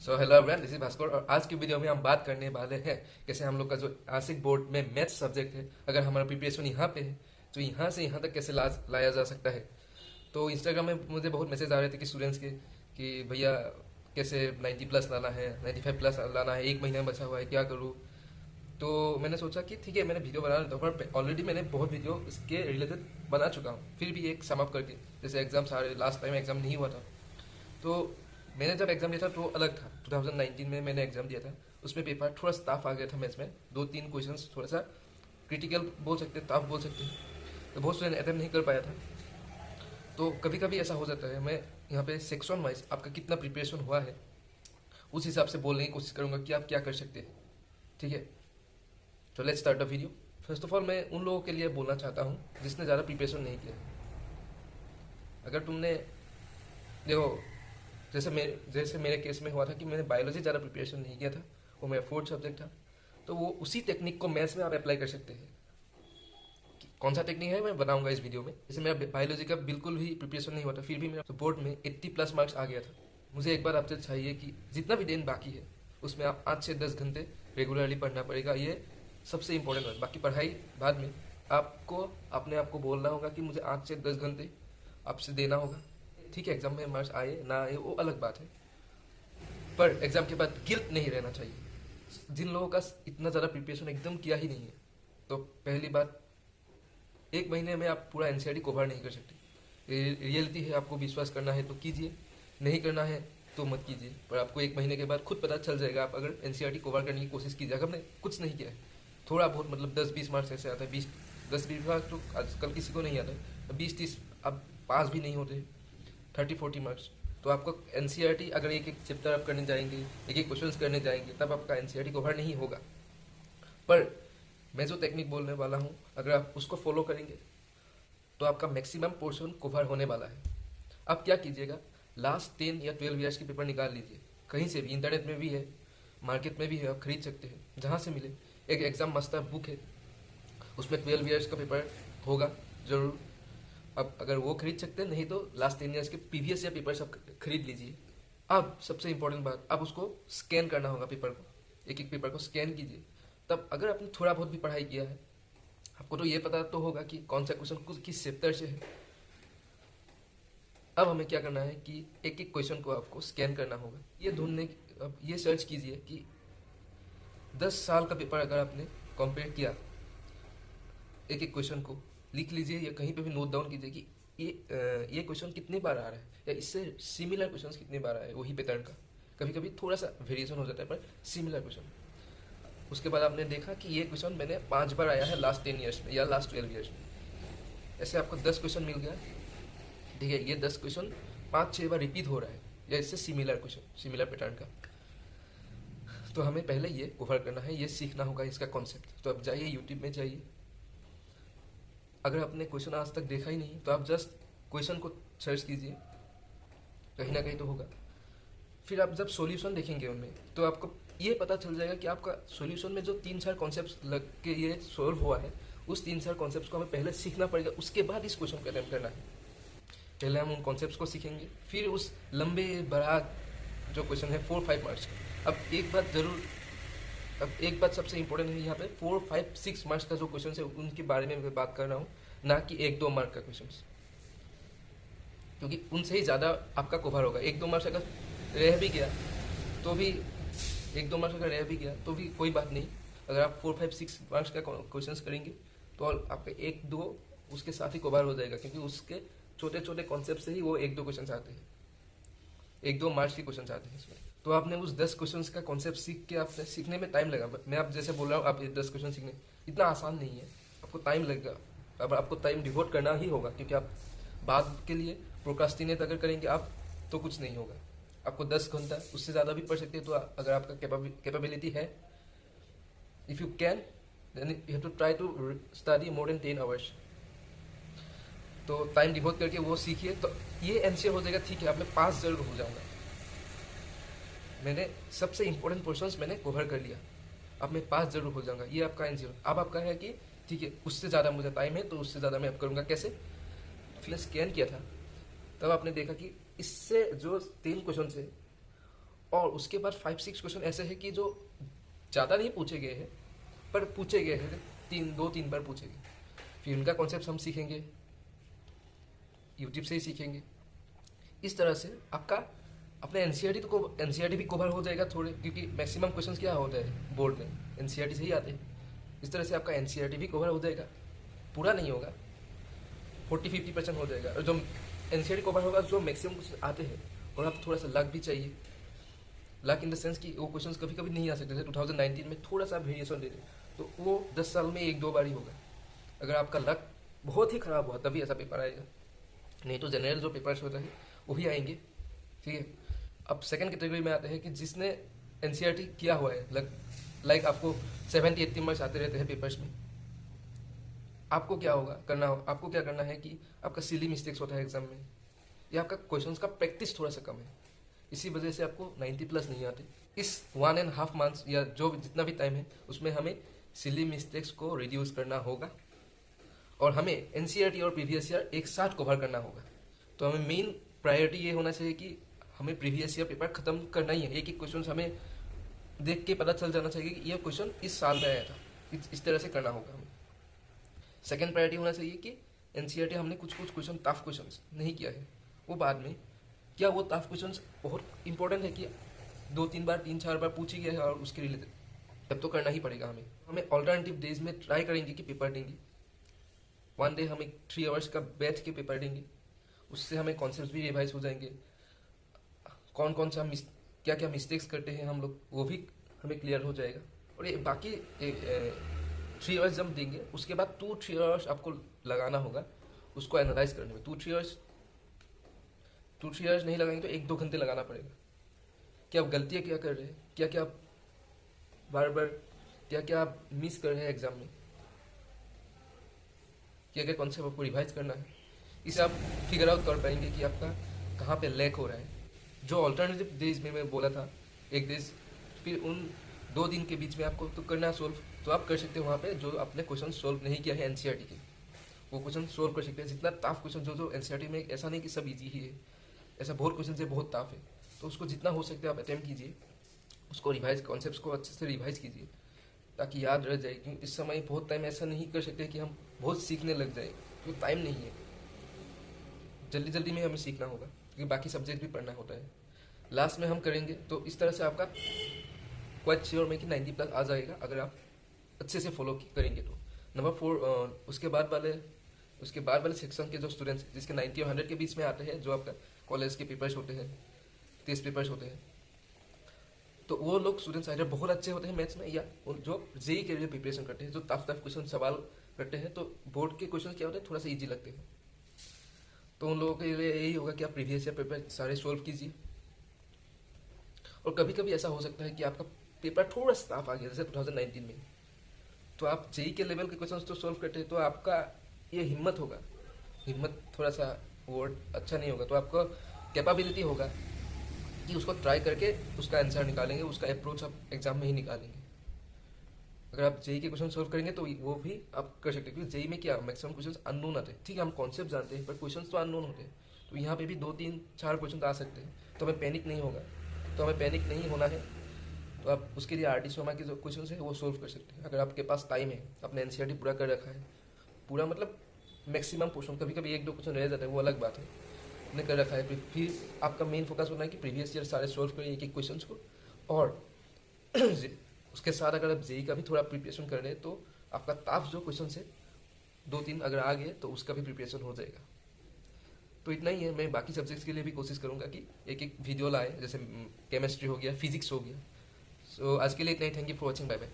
So hello everyone, this is Bhaskar और आज की वीडियो में हम बात करने वाले हैं कैसे हम लोग का जो आशिक बोर्ड में मैथ्स सब्जेक्ट है, अगर हमारा प्रिपरेशन यहाँ पे है तो यहाँ से यहाँ तक कैसे लाया जा सकता है। तो इंस्टाग्राम में मुझे बहुत मैसेज आ रहे थे कि स्टूडेंट्स के कि भैया कैसे 90 प्लस लाना है, 95 प्लस लाना है, एक महीना बचा हुआ है, क्या करूँ। तो मैंने सोचा कि ठीक है, मैंने वीडियो बना देता हूँ, पर ऑलरेडी मैंने बहुत वीडियो इसके रिलेटेड बना चुका हूँ, फिर भी एक सम अप करके। जैसे एग्जाम्स आ रहे, लास्ट टाइम एग्जाम नहीं हुआ था तो मैंने जब एग्जाम दिया था तो अलग था। 2019 में मैंने एग्जाम दिया था, उसमें पेपर थोड़ा सा टफ आ गया था मैथ्स में, दो तीन क्वेश्चंस थोड़ा सा क्रिटिकल बोल सकते हैं, टफ बोल सकते हैं, तो बहुत स्टूडेंट अटेम्प्ट नहीं कर पाया था। तो कभी कभी ऐसा हो जाता है। मैं यहाँ पे सेक्शन वाइज आपका कितना प्रिपरेशन हुआ है उस हिसाब से बोलने की कोशिश करूँगा कि आप क्या कर सकते हैं। ठीक है, तो let's start the video. First of all मैं उन लोगों के लिए बोलना चाहता हूँ जिसने ज़्यादा प्रिपरेशन नहीं किया। अगर तुमने देखो, जैसे मेरे केस में हुआ था कि मैंने बायोलॉजी ज़्यादा प्रिपरेशन नहीं किया था, वो मेरा फोर्थ सब्जेक्ट था, तो वो उसी टेक्निक को मैथ्स में आप अप्लाई कर सकते हैं। कौन सा टेक्निक है मैं बताऊंगा इस वीडियो में। जैसे मेरा बायोलॉजी का बिल्कुल भी प्रिपरेशन नहीं हुआ था, फिर भी मेरा बोर्ड में 80 प्लस मार्क्स आ गया था। मुझे एक बार आपसे चाहिए कि जितना भी दिन बाकी है उसमें आप 8 से 10 घंटे रेगुलरली पढ़ना पड़ेगा, ये सबसे इंपॉर्टेंट है। बाकी पढ़ाई बाद में, आपको अपने आप को बोलना होगा कि मुझे 8 से 10 घंटे आपसे देना होगा। ठीक है, एग्जाम में मार्क्स आए ना आए वो अलग बात है, पर एग्जाम के बाद गिल्ट नहीं रहना चाहिए। जिन लोगों का इतना ज़्यादा प्रिपरेशन एकदम किया ही नहीं है, तो पहली बात, एक महीने में आप पूरा एनसीईआरटी कवर नहीं कर सकते। रियलिटी है, आपको विश्वास करना है तो कीजिए, नहीं करना है तो मत कीजिए। पर आपको एक महीने के बाद खुद पता चल जाएगा। आप अगर एनसीईआरटी कवर करने की कोशिश कीजिए, अगर हमने कुछ नहीं किया है, थोड़ा बहुत मतलब 10-20 मार्क्स ऐसे आता है, 10-20 मार्क्स तो आजकल किसी को नहीं आता है, 20-30 अब पास भी नहीं होते, 30-40 मार्क्स। तो आपको एनसीईआरटी अगर एक एक चैप्टर आप करने जाएंगे, एक एक क्वेश्चंस करने जाएंगे, तब आपका एनसीईआरटी कवर नहीं होगा। पर मैं जो टेक्निक बोलने वाला हूँ, अगर आप उसको फॉलो करेंगे तो आपका मैक्सिमम पोर्शन कवर होने वाला है। आप क्या कीजिएगा, लास्ट 10 या 12 ईयर्स के पेपर निकाल लीजिए, कहीं से भी, इंटरनेट में भी है, मार्केट में भी है, आप खरीद सकते हैं जहाँ से मिले। एक एग्जाम मास्टर बुक है, उसमें 12 ईयर्स का पेपर होगा जरूर। अब अगर वो खरीद सकते हैं, नहीं तो लास्ट 10 ईयर्स के प्रीवियस ईयर पेपर सब खरीद लीजिए। अब सबसे इंपॉर्टेंट बात, अब उसको स्कैन करना होगा पेपर को, एक एक पेपर को स्कैन कीजिए। तब अगर आपने थोड़ा बहुत भी पढ़ाई किया है, आपको तो ये पता तो होगा कि कौन सा क्वेश्चन किस चैप्टर से है। अब हमें क्या करना है कि एक एक क्वेश्चन को आपको स्कैन करना होगा। ये ढूंढने, अब ये सर्च कीजिए कि 10 साल का पेपर अगर आपने कंपेयर किया, एक एक क्वेश्चन को लिख लीजिए या कहीं पे भी नोट डाउन कीजिए कि ये क्वेश्चन कितने बार आ रहा है, या इससे सिमिलर क्वेश्चन कितने बार आए वही पैटर्न का। कभी कभी थोड़ा सा वेरिएशन हो जाता है, पर सिमिलर क्वेश्चन। उसके बाद आपने देखा कि ये क्वेश्चन मैंने 5 बार आया है लास्ट 10 ईयर्स में या लास्ट 12 ईयर्स में, ऐसे आपको 10 क्वेश्चन मिल गया। ठीक है, ये 10 क्वेश्चन 5-6 बार रिपीट हो रहा है, या इससे सिमिलर क्वेश्चन, सिमिलर पैटर्न का। तो हमें पहले ये कवर करना है, ये सीखना होगा इसका कॉन्सेप्ट। तो अब जाइए यूट्यूब में जाइए, अगर आपने क्वेश्चन आज तक देखा ही नहीं तो आप जस्ट क्वेश्चन को सर्च कीजिए, कहीं ना कहीं तो होगा। फिर आप जब सॉल्यूशन देखेंगे उनमें, तो आपको ये पता चल जाएगा कि आपका सॉल्यूशन में जो 3-4 कॉन्सेप्ट लग के ये सॉल्व हुआ है, उस 3-4 कॉन्सेप्ट्स को हमें पहले सीखना पड़ेगा, उसके बाद इस क्वेश्चन को अटेम्प्ट करना है। पहले हम उन कॉन्सेप्ट्स को सीखेंगे, फिर उस लंबे बड़ा जो क्वेश्चन है 4-5 मार्क्स का। अब एक बात सबसे इंपॉर्टेंट है यहाँ पे, 4-5-6 मार्क्स का जो क्वेश्चन है उनके बारे में मैं बात कर रहा हूँ, ना कि 1-2 मार्क का क्वेश्चन, क्योंकि उनसे ही ज़्यादा आपका कवर होगा। 1-2 मार्क्स अगर रह भी गया तो भी, 1-2 मार्क्स अगर रह भी गया तो भी कोई बात नहीं। अगर आप 4-5-6 मार्क्स का क्वेश्चन करेंगे तो आपका 1-2 उसके साथ ही कवर हो जाएगा, क्योंकि उसके छोटे छोटे कॉन्सेप्ट से ही वो 1-2 क्वेश्चन आते हैं, 1-2 मार्क्स के क्वेश्चन आते हैं इसमें। तो आपने उस 10 क्वेश्चंस का कॉन्सेप्ट सीख के, आपने सीखने में टाइम लगा। मैं आप जैसे बोल रहा हूँ, आप ये 10 क्वेश्चन सीखने इतना आसान नहीं है, आपको टाइम लगेगा। अब आपको टाइम डिवोट करना ही होगा, क्योंकि आप बाद के लिए प्रोक्रास्टिनेट अगर करेंगे आप तो कुछ नहीं होगा। आपको 10 घंटा, उससे ज़्यादा भी पढ़ सकते हैं। तो अगर आपका कैपेबिलिटी है, if you can, then you have to try to study more than 10 hours. तो टाइम डिवोट करके वो सीखिए, तो ये एनसीआर हो जाएगा। ठीक है, अब मैं पास जरूर हो जाऊँगा, मैंने सबसे इंपॉर्टेंट पोर्शंस मैंने कवर कर लिया, अब मैं पास जरूर हो जाऊंगा, ये आपका एनसीआर। अब आपका है कि ठीक है, उससे ज़्यादा मुझे टाइम है तो उससे ज़्यादा मैं अब करूँगा। कैसे? फिर स्कैन किया था, तब आपने देखा कि इससे जो 3 क्वेश्चन है और उसके बाद 5-6 क्वेश्चन ऐसे हैं कि जो ज़्यादा नहीं पूछे गए हैं, पर पूछे गए हैं, 2-3 बार पूछे गए। फिर उनका कॉन्सेप्ट हम सीखेंगे, यूट्यूब से ही सीखेंगे। इस तरह से आपका अपने एनसीईआरटी भी कवर हो जाएगा थोड़े, क्योंकि मैक्सिमम क्वेश्चंस क्या होता है बोर्ड में, एनसीईआरटी से ही आते हैं। इस तरह से आपका एनसीईआरटी भी कवर हो जाएगा, पूरा नहीं होगा, 40-50% हो जाएगा। और जो एनसीईआरटी कवर होगा, जो मैक्सिमम क्वेश्चन आते हैं, और आप थोड़ा सा लक भी चाहिए। लक इन द सेंस कि वो क्वेश्चंस कभी कभी नहीं आ सकते थे। 2019 में थोड़ा सा वेरिएशन दे रहे, तो वो 10 साल में 1-2 बार ही होगा। अगर आपका लक बहुत ही खराब हुआ तभी ऐसा पेपर आएगा, नहीं तो जनरल जो पेपर्स होता है वही आएंगे। ठीक है, अब सेकंड कैटेगरी में आते हैं कि जिसने एनसीईआरटी किया हुआ है, लाइक आपको 70-80 मार्क्स आते रहते हैं पेपर्स में। आपको क्या आपको क्या करना है कि आपका सिली मिस्टेक्स होता है एग्जाम में, या आपका क्वेश्चंस का प्रैक्टिस थोड़ा सा कम है, इसी वजह से आपको 90+ नहीं आते। इस 1.5 मंथ्स या जो जितना भी टाइम है, उसमें हमें सिली मिस्टेक्स को रिड्यूस करना होगा, और हमें एनसीईआरटी और प्रीवियस ईयर एक साथ कवर करना होगा। तो हमें मेन प्रायोरिटी ये होना चाहिए कि हमें प्रीवियस ईयर पेपर खत्म करना ही है। एक क्वेश्चन हमें देख के पता चल जाना चाहिए कि यह क्वेश्चन इस साल में आया था, इस तरह से करना होगा हमें। सेकेंड प्रायोरिटी होना चाहिए कि एनसीईआरटी हमने कुछ क्वेश्चन टफ क्वेश्चन नहीं किया है, वो बाद में, क्या वो टफ क्वेश्चन बहुत इंपॉर्टेंट है कि 2-3 बार 3-4 बार पूछी गया है और उसके रिलेटेड, तब तो करना ही पड़ेगा हमें ऑल्टरनेटिव डेज में ट्राई करेंगे कि पेपर देंगे। 1 डे हमें 3 आवर्स का बैठ के पेपर देंगे, उससे हमें कॉन्सेप्ट भी रिवाइज हो जाएंगे। कौन सा क्या मिस्टेक्स करते हैं हम लोग, वो भी हमें क्लियर हो जाएगा। और ये बाकी 3 आवर्स जब देंगे, उसके बाद 2-3 आवर्स आपको लगाना होगा उसको एनालाइज करने में। 2-3 आवर्स नहीं लगाएंगे तो 1-2 घंटे लगाना पड़ेगा कि आप गलतियाँ क्या कर रहे हैं, क्या बार क्या आप मिस कर रहे हैं एग्जाम में, क्या कॉन्सेप्ट आपको रिवाइज करना है। इसे आप फिगर आउट कर पाएंगे कि आपका कहाँ पे लैक हो रहा है। जो ऑल्टरनेटिव डेज में मैं बोला था, एक डेज, फिर उन 2 दिन के बीच में आपको तो करना सोल्व, तो आप कर सकते हो वहाँ पे जो आपने क्वेश्चन सोल्व नहीं किया है एनसीईआरटी के, वो क्वेश्चन सोल्व कर सकते हैं। जितना टफ क्वेश्चन जो एनसीईआरटी में, ऐसा नहीं कि सब इजी ही है, ऐसा बहुत क्वेश्चन है बहुत टफ है, तो उसको जितना हो सकता है आप अटैम्प्ट कीजिए, उसको रिवाइज, कॉन्सेप्ट्स को अच्छे से रिवाइज कीजिए ताकि याद रह जाए। क्योंकि इस समय बहुत टाइम ऐसा नहीं कर सकते कि हम बहुत सीखने लग जाए, क्योंकि टाइम नहीं है, जल्दी में हमें सीखना होगा, क्योंकि बाकी सब्जेक्ट भी पढ़ना होता है। लास्ट में हम करेंगे तो इस तरह से आपका क्वाइट श्योर में कि 90+ आ जाएगा अगर आप अच्छे से फॉलो करेंगे तो। नंबर 4, उसके बाद वाले सेक्शन के जो स्टूडेंट्स जिसके 90 और 100 के बीच में आते हैं, जो आपका कॉलेज के पेपर्स होते हैं, टेस्ट पेपर्स होते हैं, तो वो लोग स्टूडेंट्स आइडर बहुत अच्छे होते हैं मैथ्स में, या जो जेई के लिए प्रिपरेशन करते हैं, जो टफ क्वेश्चन सवाल करते हैं, तो बोर्ड के क्वेश्चन क्या होते हैं थोड़ा सा ईजी लगते हैं, तो उन लोगों के लिए यही होगा कि आप प्रीवियस ईयर पेपर सारे सोल्व कीजिए। और कभी कभी ऐसा हो सकता है कि आपका पेपर थोड़ा सा टफ आ गया, जैसे 2019 में, तो आप जेई के लेवल के क्वेश्चंस तो सोल्व करते हैं, तो आपका ये हिम्मत थोड़ा सा वर्ड अच्छा नहीं होगा, तो आपको कैपेबिलिटी होगा कि उसको ट्राई करके उसका आंसर निकालेंगे, उसका अप्रोच आप एग्जाम में ही निकालेंगे। अगर आप जेई के क्वेश्चन सोल्व करेंगे तो वो भी आप कर सकते हैं, क्योंकि जेई में क्या मैक्सिमम क्वेश्चन अननोन आते हैं। ठीक है, हम कॉन्सेप्ट जानते हैं, पर क्वेश्चन तो अननोन होते हैं, तो यहाँ पे भी 2-3-4 क्वेश्चन आ सकते हैं, तो हमें पैनिक नहीं होना है। तो आप उसके लिए आरटी शर्मा के जो क्वेश्चन है वो सोल्व कर सकते हैं, अगर आपके पास टाइम है, आपने एनसीईआरटी पूरा कर रखा है, पूरा मतलब मैक्सिमम पोर्शन, कभी कभी 1-2 क्वेश्चन रह जाता है, वो अलग बात है, आपने कर रखा है। फिर आपका मेन फोकस होना है कि प्रीवियस ईयर सारे सोल्व करें एक क्वेश्चन को, और उसके साथ अगर आप जेई का भी थोड़ा प्रिपरेशन कर रहे हैं, तो आपका टफ जो क्वेश्चन है 2-3 अगर आ गए तो उसका भी प्रिपरेशन हो जाएगा। तो इतना ही है। मैं बाकी सब्जेक्ट्स के लिए भी कोशिश करूंगा कि एक वीडियो लाए, जैसे केमिस्ट्री हो गया, फिजिक्स हो गया। सो आज के लिए इतना ही। Thank you for watching, bye bye.